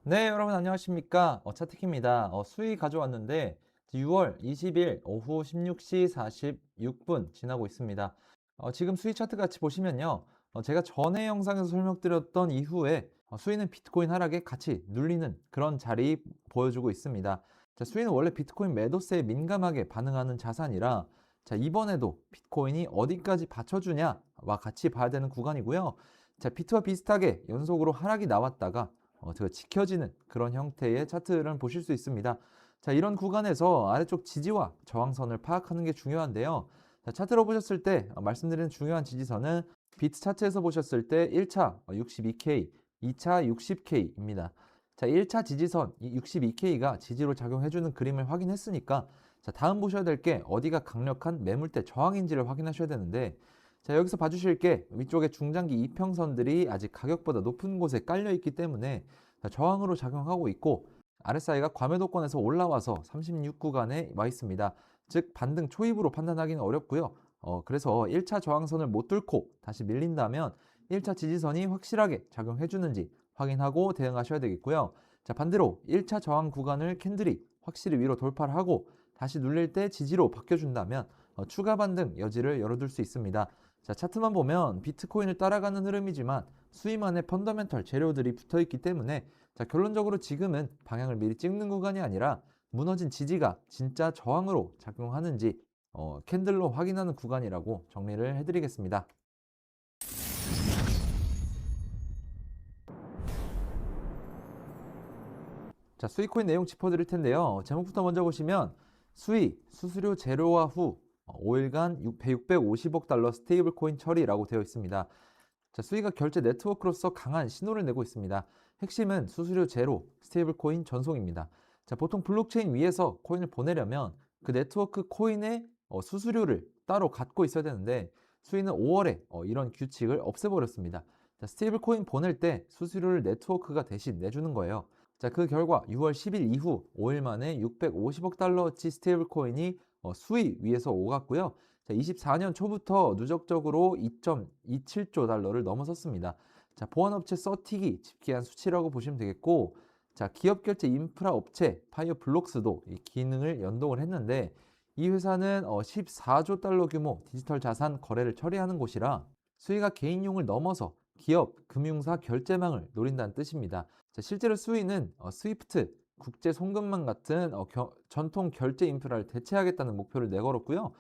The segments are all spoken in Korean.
네, 여러분 안녕하십니까? 차트키입니다. 수위 가져왔는데 6월 20일 오후 16시 46분 지나고 있습니다. 지금 수위 차트 같이 보시면요. 제가 전에 영상에서 설명드렸던 이후에 수위는 비트코인 하락에 같이 눌리는 그런 자리 보여주고 있습니다. 자, 수위는 원래 비트코인 매도세에 민감하게 반응하는 자산이라 자, 이번에도 비트코인이 어디까지 받쳐주냐와 같이 봐야 되는 구간이고요. 자, 비트와 비슷하게 연속으로 하락이 나왔다가 제가 지켜지는 그런 형태의 차트를 보실 수 있습니다. 자, 이런 구간에서 아래쪽 지지와 저항선을 파악하는 게 중요한데요. 자, 차트로 보셨을 때 말씀드리는 중요한 지지선은 비트 차트에서 보셨을 때 1차 62K, 2차 60K입니다. 자, 1차 지지선 62K가 지지로 작용해주는 그림을 확인했으니까 자, 다음 보셔야 될 게 어디가 강력한 매물대 저항인지를 확인하셔야 되는데 자, 여기서 봐주실 게 위쪽에 중장기 이평선들이 아직 가격보다 높은 곳에 깔려 있기 때문에 저항으로 작용하고 있고 RSI가 과매도권에서 올라와서 36 구간에 와 있습니다. 즉 반등 초입으로 판단하기는 어렵고요. 그래서 1차 저항선을 못 뚫고 다시 밀린다면 1차 지지선이 확실하게 작용해 주는지 확인하고 대응하셔야 되겠고요. 자, 반대로 1차 저항 구간을 캔들이 확실히 위로 돌파를 하고 다시 눌릴 때 지지로 바뀌어준다면 추가 반등 여지를 열어둘 수 있습니다. 자, 차트만 보면 비트코인을 따라가는 흐름이지만 수위만의 펀더멘털 재료들이 붙어 있기 때문에 자, 결론적으로 지금은 방향을 미리 찍는 구간이 아니라 무너진 지지가 진짜 저항으로 작용하는지 캔들로 확인하는 구간이라고 정리를 해드리겠습니다. 자, 수익코인 내용 짚어드릴 텐데요. 제목부터 먼저 보시면 수익, 수수료 제로화 후 5일간 650억 달러 스테이블 코인 처리라고 되어 있습니다. 자, 수익가 결제 네트워크로서 강한 신호를 내고 있습니다. 핵심은 수수료 제로, 스테이블 코인 전송입니다. 자, 보통 블록체인 위에서 코인을 보내려면 그 네트워크 코인의 수수료를 따로 갖고 있어야 되는데 수익은 5월에 이런 규칙을 없애버렸습니다. 자, 스테이블 코인 보낼 때 수수료를 네트워크가 대신 내주는 거예요. 자, 그 결과 6월 10일 이후 5일 만에 650억 달러어치 스테이블 코인이 수위 위에서 오갔고요. 자, 24년 초부터 누적적으로 2.27조 달러를 넘어섰습니다. 자, 보안업체 서틱이 집계한 수치라고 보시면 되겠고, 자, 기업 결제 인프라 업체 파이어 블록스도 이 기능을 연동을 했는데, 이 회사는 14조 달러 규모 디지털 자산 거래를 처리하는 곳이라 수위가 개인용을 넘어서 기업, 금융사 결제망을 노린다는 뜻입니다. 자, 실제로 수위는 스위프트, 국제 송금망 같은 전통 결제 인프라를 대체하겠다는 목표를 내걸었고요.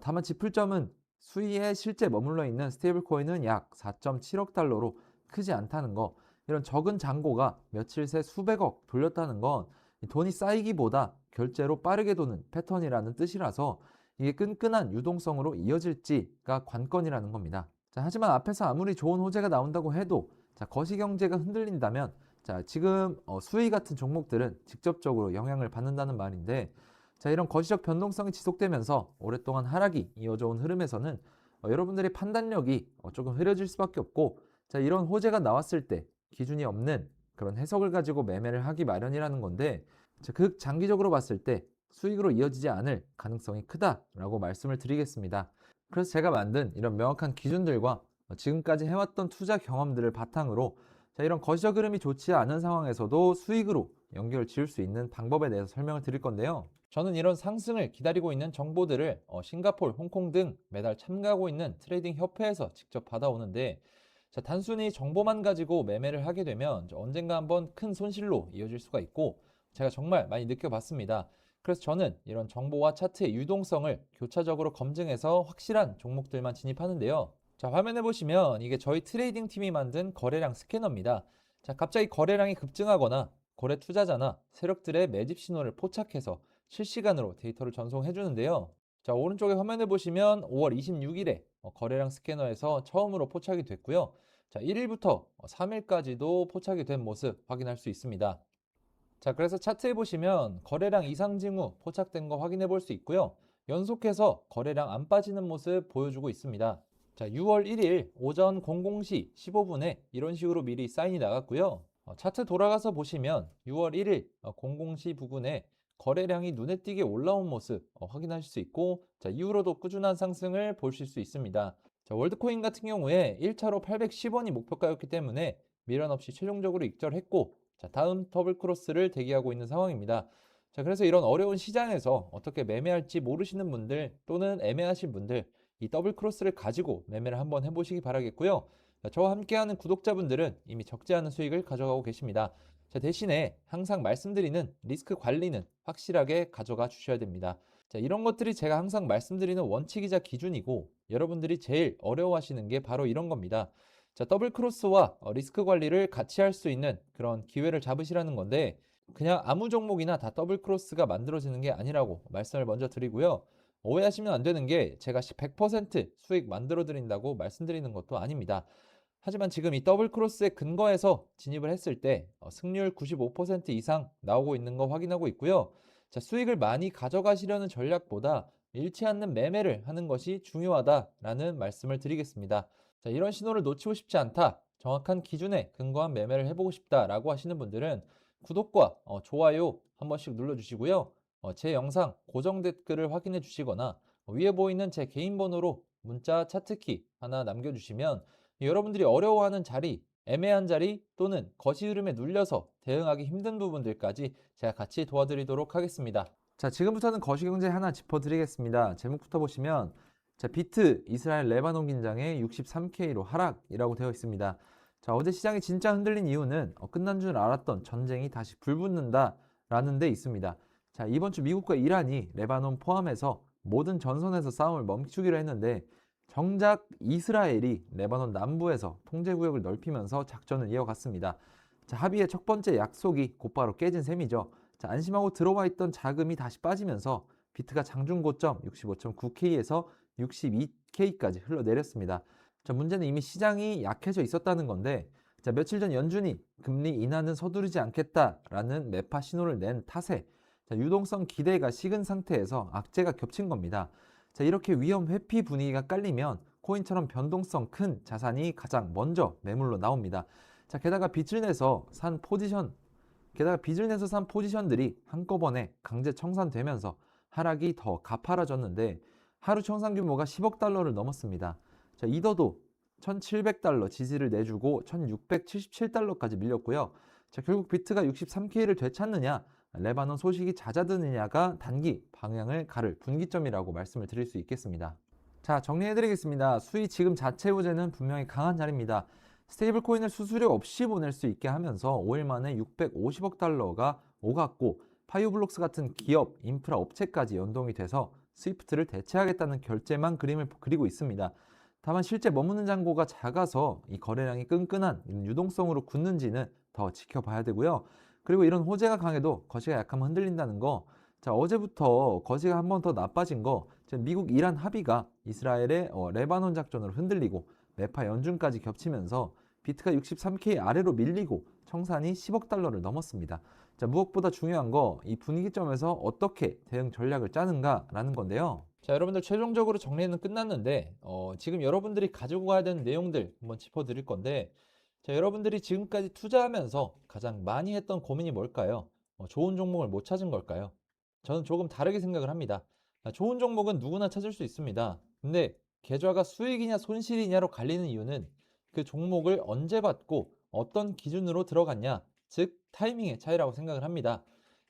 다만 짚을 점은 수위에 실제 머물러 있는 스테이블 코인은 약 4.7억 달러로 크지 않다는 거. 이런 적은 잔고가 며칠 새 수백억 돌렸다는 건 돈이 쌓이기보다 결제로 빠르게 도는 패턴이라는 뜻이라서 이게 끈끈한 유동성으로 이어질지가 관건이라는 겁니다. 자, 하지만 앞에서 아무리 좋은 호재가 나온다고 해도 자, 거시경제가 흔들린다면 자, 지금 수위 같은 종목들은 직접적으로 영향을 받는다는 말인데 자, 이런 거시적 변동성이 지속되면서 오랫동안 하락이 이어져 온 흐름에서는 여러분들의 판단력이 조금 흐려질 수밖에 없고 자, 이런 호재가 나왔을 때 기준이 없는 그런 해석을 가지고 매매를 하기 마련이라는 건데 자, 극장기적으로 봤을 때 수익으로 이어지지 않을 가능성이 크다라고 말씀을 드리겠습니다. 그래서 제가 만든 이런 명확한 기준들과 지금까지 해왔던 투자 경험들을 바탕으로 자, 이런 거시적 흐름이 좋지 않은 상황에서도 수익으로 연결 지을 수 있는 방법에 대해서 설명을 드릴 건데요. 저는 이런 상승을 기다리고 있는 정보들을 싱가포르, 홍콩 등 매달 참가하고 있는 트레이딩 협회에서 직접 받아오는데 자, 단순히 정보만 가지고 매매를 하게 되면 언젠가 한번 큰 손실로 이어질 수가 있고 제가 정말 많이 느껴봤습니다. 그래서 저는 이런 정보와 차트의 유동성을 교차적으로 검증해서 확실한 종목들만 진입하는데요. 자, 화면에 보시면 이게 저희 트레이딩 팀이 만든 거래량 스캐너입니다. 자, 갑자기 거래량이 급증하거나 거래 투자자나 세력들의 매집 신호를 포착해서 실시간으로 데이터를 전송해 주는데요. 자, 오른쪽에 화면을 보시면 5월 26일에 거래량 스캐너에서 처음으로 포착이 됐고요. 자, 1일부터 3일까지도 포착이 된 모습 확인할 수 있습니다. 자, 그래서 차트에 보시면 거래량 이상 징후 포착된 거 확인해 볼 수 있고요. 연속해서 거래량 안 빠지는 모습 보여주고 있습니다. 자, 6월 1일 오전 00시 15분에 이런 식으로 미리 사인이 나갔고요. 차트 돌아가서 보시면 6월 1일 00시 부근에 거래량이 눈에 띄게 올라온 모습 확인하실 수 있고 자, 이후로도 꾸준한 상승을 보실 수 있습니다. 자, 월드코인 같은 경우에 1차로 810원이 목표가였기 때문에 미련 없이 최종적으로 익절했고 자, 다음 더블 크로스를 대기하고 있는 상황입니다. 자, 그래서 이런 어려운 시장에서 어떻게 매매할지 모르시는 분들 또는 애매하신 분들 이 더블 크로스를 가지고 매매를 한번 해보시기 바라겠고요. 자, 저와 함께하는 구독자분들은 이미 적지 않은 수익을 가져가고 계십니다. 자, 대신에 항상 말씀드리는 리스크 관리는 확실하게 가져가 주셔야 됩니다. 자, 이런 것들이 제가 항상 말씀드리는 원칙이자 기준이고 여러분들이 제일 어려워하시는 게 바로 이런 겁니다. 자, 더블 크로스와 리스크 관리를 같이 할 수 있는 그런 기회를 잡으시라는 건데 그냥 아무 종목이나 다 더블 크로스가 만들어지는 게 아니라고 말씀을 먼저 드리고요. 오해하시면 안 되는 게 제가 100% 수익 만들어 드린다고 말씀드리는 것도 아닙니다. 하지만 지금 이 더블 크로스에 근거해서 진입을 했을 때 승률 95% 이상 나오고 있는 거 확인하고 있고요. 자, 수익을 많이 가져가시려는 전략보다 잃지 않는 매매를 하는 것이 중요하다라는 말씀을 드리겠습니다. 자, 이런 신호를 놓치고 싶지 않다. 정확한 기준에 근거한 매매를 해보고 싶다라고 하시는 분들은 구독과 좋아요 한 번씩 눌러주시고요. 제 영상 고정 댓글을 확인해 주시거나 위에 보이는 제 개인 번호로 문자 차트키 하나 남겨주시면 여러분들이 어려워하는 자리, 애매한 자리 또는 거시 흐름에 눌려서 대응하기 힘든 부분들까지 제가 같이 도와드리도록 하겠습니다. 자, 지금부터는 거시경제 하나 짚어드리겠습니다. 제목부터 보시면 자, 비트 이스라엘 레바논 긴장의 63K로 하락이라고 되어 있습니다. 자, 어제 시장이 진짜 흔들린 이유는 끝난 줄 알았던 전쟁이 다시 불붙는다라는 데 있습니다. 자, 이번 주 미국과 이란이 레바논 포함해서 모든 전선에서 싸움을 멈추기로 했는데 정작 이스라엘이 레바논 남부에서 통제구역을 넓히면서 작전을 이어갔습니다. 자, 합의의 첫 번째 약속이 곧바로 깨진 셈이죠. 자, 안심하고 들어와 있던 자금이 다시 빠지면서 비트가 장중 고점 65.9K에서 62K까지 흘러내렸습니다. 자, 문제는 이미 시장이 약해져 있었다는 건데 자, 며칠 전 연준이 금리 인하는 서두르지 않겠다라는 매파 신호를 낸 탓에 자, 유동성 기대가 식은 상태에서 악재가 겹친 겁니다. 자, 이렇게 위험 회피 분위기가 깔리면 코인처럼 변동성 큰 자산이 가장 먼저 매물로 나옵니다. 자, 게다가 빚을 내서 산 포지션들이 한꺼번에 강제 청산되면서 하락이 더 가파라졌는데 하루 청산 규모가 10억 달러를 넘었습니다. 자, 이더도 1,700달러 지지를 내주고 1,677달러까지 밀렸고요. 자, 결국 비트가 63K를 되찾느냐, 레바논 소식이 잦아드느냐가 단기 방향을 가를 분기점이라고 말씀을 드릴 수 있겠습니다. 자, 정리해드리겠습니다. 수위 지금 자체 우제는 분명히 강한 자리입니다. 스테이블 코인을 수수료 없이 보낼 수 있게 하면서 5일 만에 650억 달러가 오갔고 파이오블록스 같은 기업, 인프라 업체까지 연동이 돼서 스위프트를 대체하겠다는 결재만 그림을 그리고 있습니다. 다만 실제 머무는 잔고가 작아서 이 거래량이 끈끈한 유동성으로 굳는지는 더 지켜봐야 되고요. 그리고 이런 호재가 강해도 거시가 약하면 흔들린다는 거. 자, 어제부터 거시가 한 번 더 나빠진 거. 미국 이란 합의가 이스라엘의 레바논 작전으로 흔들리고 매파 연준까지 겹치면서 비트가 63K 아래로 밀리고 청산이 10억 달러를 넘었습니다. 자, 무엇보다 중요한 거 이 분위기점에서 어떻게 대응 전략을 짜는가라는 건데요. 자, 여러분들 최종적으로 정리는 끝났는데 지금 여러분들이 가지고 가야 되는 내용들 한번 짚어드릴 건데 자, 여러분들이 지금까지 투자하면서 가장 많이 했던 고민이 뭘까요? 좋은 종목을 못 찾은 걸까요? 저는 조금 다르게 생각을 합니다. 좋은 종목은 누구나 찾을 수 있습니다. 근데 계좌가 수익이냐 손실이냐로 갈리는 이유는 그 종목을 언제 받고 어떤 기준으로 들어갔냐, 즉 타이밍의 차이라고 생각을 합니다.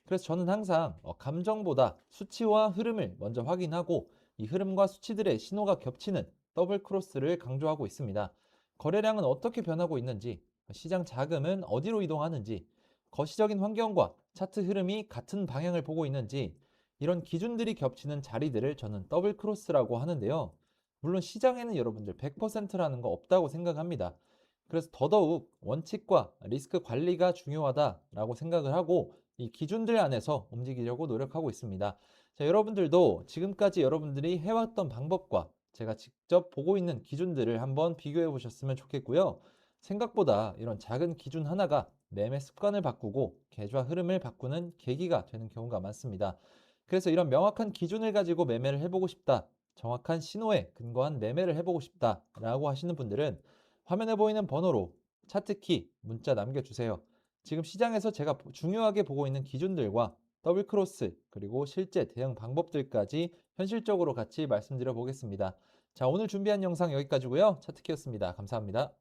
그래서 저는 항상 감정보다 수치와 흐름을 먼저 확인하고 이 흐름과 수치들의 신호가 겹치는 더블 크로스를 강조하고 있습니다. 거래량은 어떻게 변하고 있는지, 시장 자금은 어디로 이동하는지, 거시적인 환경과 차트 흐름이 같은 방향을 보고 있는지 이런 기준들이 겹치는 자리들을 저는 더블 크로스라고 하는데요. 물론 시장에는 여러분들 100%라는 거 없다고 생각합니다. 그래서 더더욱 원칙과 리스크 관리가 중요하다라고 생각을 하고 이 기준들 안에서 움직이려고 노력하고 있습니다. 자, 여러분들도 지금까지 여러분들이 해왔던 방법과 제가 직접 보고 있는 기준들을 한번 비교해 보셨으면 좋겠고요. 생각보다 이런 작은 기준 하나가 매매 습관을 바꾸고 계좌 흐름을 바꾸는 계기가 되는 경우가 많습니다. 그래서 이런 명확한 기준을 가지고 매매를 해보고 싶다. 정확한 신호에 근거한 매매를 해보고 싶다라고 하시는 분들은 화면에 보이는 번호로 차트키 문자 남겨주세요. 지금 시장에서 제가 중요하게 보고 있는 기준들과 더블 크로스 그리고 실제 대응 방법들까지 현실적으로 같이 말씀드려 보겠습니다. 자, 오늘 준비한 영상 여기까지고요. 차트키였습니다. 감사합니다.